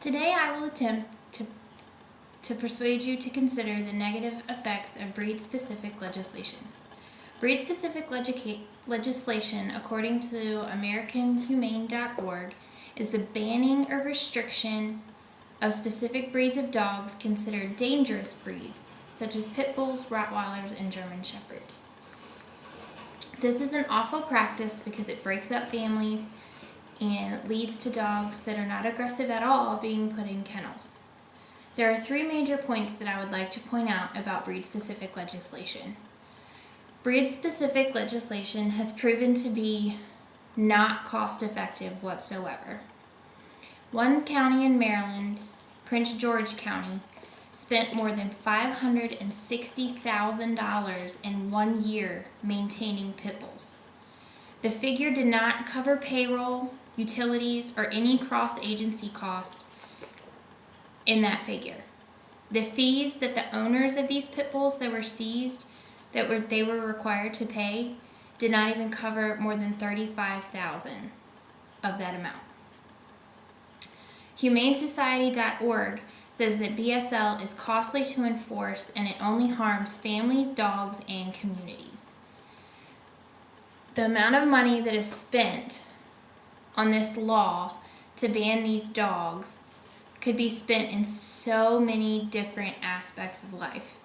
Today I will attempt to persuade you to consider the negative effects of breed-specific legislation. Breed-specific legislation, according to AmericanHumane.org, is the banning or restriction of specific breeds of dogs considered dangerous breeds, such as pit bulls, Rottweilers, and German Shepherds. This is an awful practice because it breaks up families and leads to dogs that are not aggressive at all being put in kennels. There are three major points that I would like to point out about breed-specific legislation. Breed-specific legislation has proven to be not cost-effective whatsoever. One county in Maryland, Prince George County, spent more than $560,000 in 1 year maintaining pit bulls. The figure did not cover payroll, utilities, or any cross-agency cost in that figure. The fees that the owners of these pit bulls that were seized, they were required to pay, did not even cover more than $35,000 of that amount. HumaneSociety.org says that BSL is costly to enforce and it only harms families, dogs, and communities. The amount of money that is spent on this law to ban these dogs could be spent in so many different aspects of life.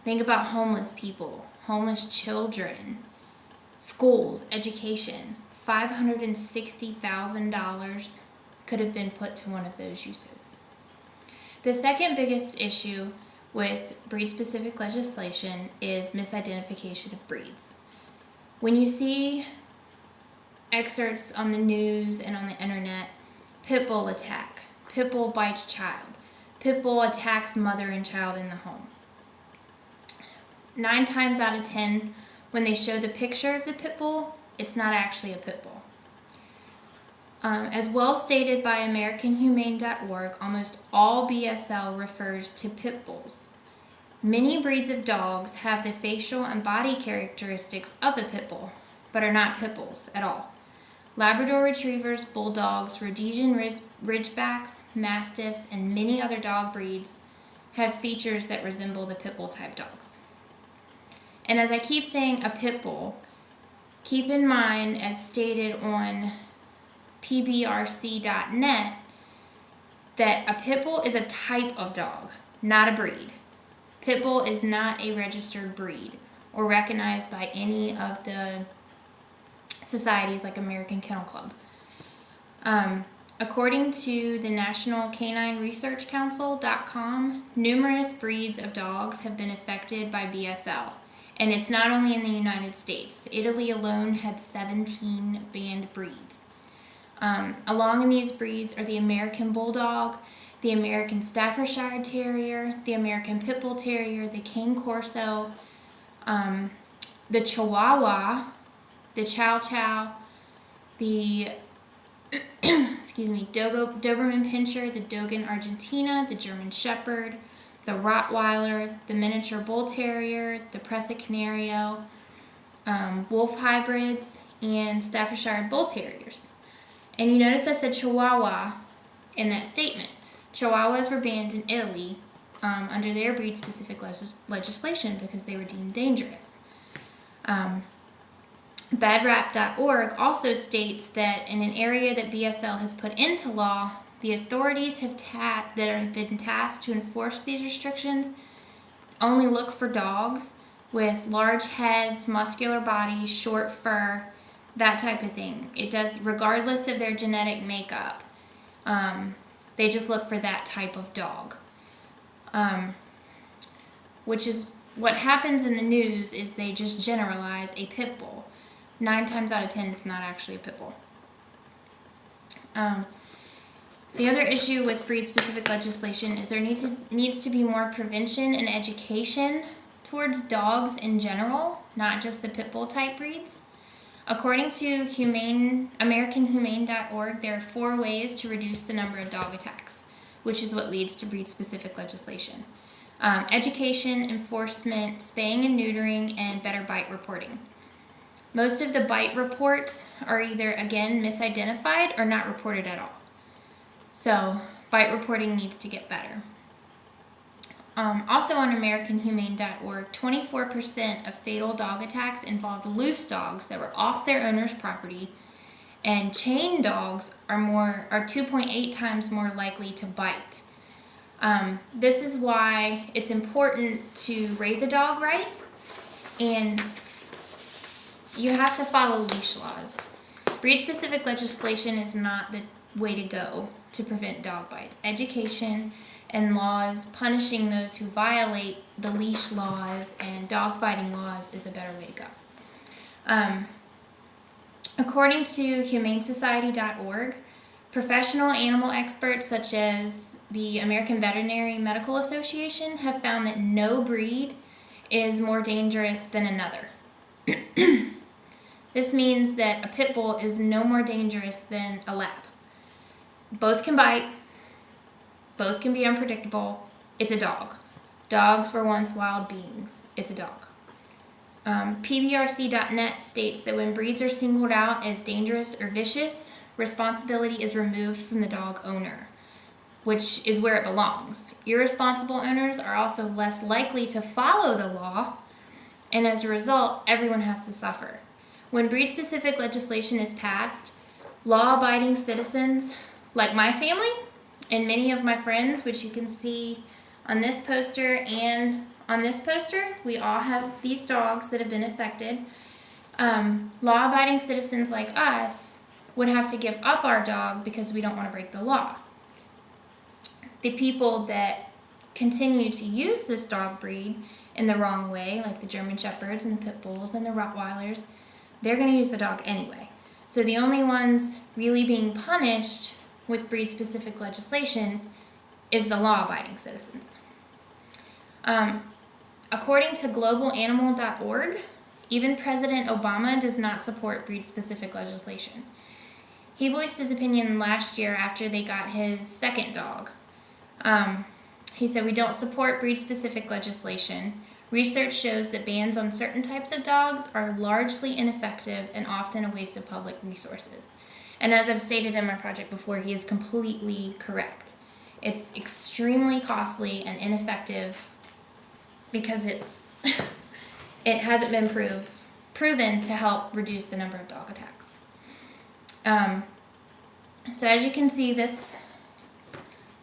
Think about homeless people, homeless children, schools, education. $560,000 could have been put to one of those uses. The second biggest issue with breed-specific legislation is misidentification of breeds. When you see excerpts on the news and on the internet, pit bull attack, pit bull bites child, pit bull attacks mother and child in the home. 9 times out of 10, when they show the picture of the pit bull, it's not actually a pit bull. As well stated by AmericanHumane.org, almost all BSL refers to pit bulls. Many breeds of dogs have the facial and body characteristics of a pit bull, but are not pit bulls at all. Labrador Retrievers, Bulldogs, Rhodesian Ridgebacks, Mastiffs, and many other dog breeds have features that resemble the pit bull type dogs. And as I keep saying a pit bull, keep in mind, as stated on pbrc.net, that a pit bull is a type of dog, not a breed. Pit bull is not a registered breed or recognized by any of the societies like American Kennel Club. According to the National Canine Research Council.com, numerous breeds of dogs have been affected by BSL. And it's not only in the United States. Italy alone had 17 banned breeds. Along in these breeds are the American Bulldog, the American Staffordshire Terrier, the American Pit Bull Terrier, the Cane Corso, the Chihuahua, the Chow Chow, the Doberman Pinscher, the Dogen Argentina, the German Shepherd, the Rottweiler, the Miniature Bull Terrier, the Presa Canario, Wolf Hybrids, and Staffordshire Bull Terriers. And you notice I said Chihuahua in that statement. Chihuahuas were banned in Italy under their breed-specific legislation because they were deemed dangerous. BadRap.org also states that in an area that BSL has put into law, the authorities that have been tasked to enforce these restrictions only look for dogs with large heads, muscular bodies, short fur, that type of thing. It does, regardless of their genetic makeup. They just look for that type of dog. Which is what happens in the news is they just generalize a pit bull. 9 times out of 10, it's not actually a pit bull. The other issue with breed-specific legislation is there needs to be more prevention and education towards dogs in general, not just the pit bull type breeds. According to AmericanHumane.org, there are 4 ways to reduce the number of dog attacks, which is what leads to breed-specific legislation. Education, enforcement, spaying and neutering, and better bite reporting. Most of the bite reports are either, again, misidentified or not reported at all. So, bite reporting needs to get better. Also on AmericanHumane.org, 24% of fatal dog attacks involved loose dogs that were off their owner's property, and chained dogs are 2.8 times more likely to bite. This is why it's important to raise a dog right, and you have to follow leash laws. Breed-specific legislation is not the way to go to prevent dog bites. Education and laws punishing those who violate the leash laws and dog fighting laws is a better way to go. According to humanesociety.org, professional animal experts such as the American Veterinary Medical Association have found that no breed is more dangerous than another. This means that a pit bull is no more dangerous than a lab. Both can bite, both can be unpredictable. It's a dog. Dogs were once wild beings. It's a dog. PBRC.net states that when breeds are singled out as dangerous or vicious, responsibility is removed from the dog owner, which is where it belongs. Irresponsible owners are also less likely to follow the law, and as a result, everyone has to suffer. When breed-specific legislation is passed, law-abiding citizens, like my family and many of my friends, which you can see on this poster and on this poster, we all have these dogs that have been affected. Law-abiding citizens like us would have to give up our dog because we don't want to break the law. The people that continue to use this dog breed in the wrong way, like the German Shepherds and the Pit Bulls and the Rottweilers, they're going to use the dog anyway. So the only ones really being punished with breed-specific legislation is the law-abiding citizens. According to globalanimal.org, even President Obama does not support breed-specific legislation. He voiced his opinion last year after they got his second dog. He said, "We don't support breed-specific legislation. Research shows that bans on certain types of dogs are largely ineffective and often a waste of public resources." And as I've stated in my project before, he is completely correct. It's extremely costly and ineffective because it hasn't been proven to help reduce the number of dog attacks. So as you can see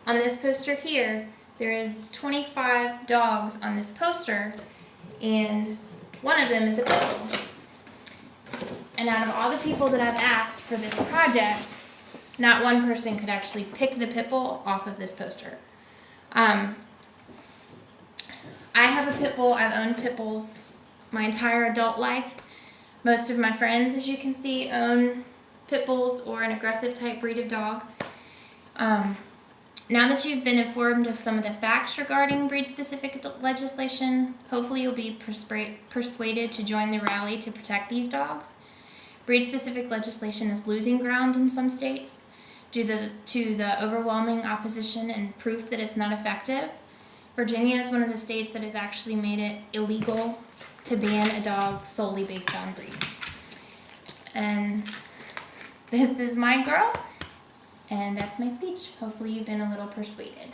on this poster here, there are 25 dogs on this poster, and one of them is a pit bull. And out of all the people that I've asked for this project, not one person could actually pick the pit bull off of this poster. I have a pit bull. I've owned pit bulls my entire adult life. Most of my friends, as you can see, own pit bulls or an aggressive type breed of dog. Now that you've been informed of some of the facts regarding breed-specific legislation, hopefully you'll be persuaded to join the rally to protect these dogs. Breed-specific legislation is losing ground in some states due to the overwhelming opposition and proof that it's not effective. Virginia is one of the states that has actually made it illegal to ban a dog solely based on breed. And this is my girl, and that's my speech. Hopefully you've been a little persuaded.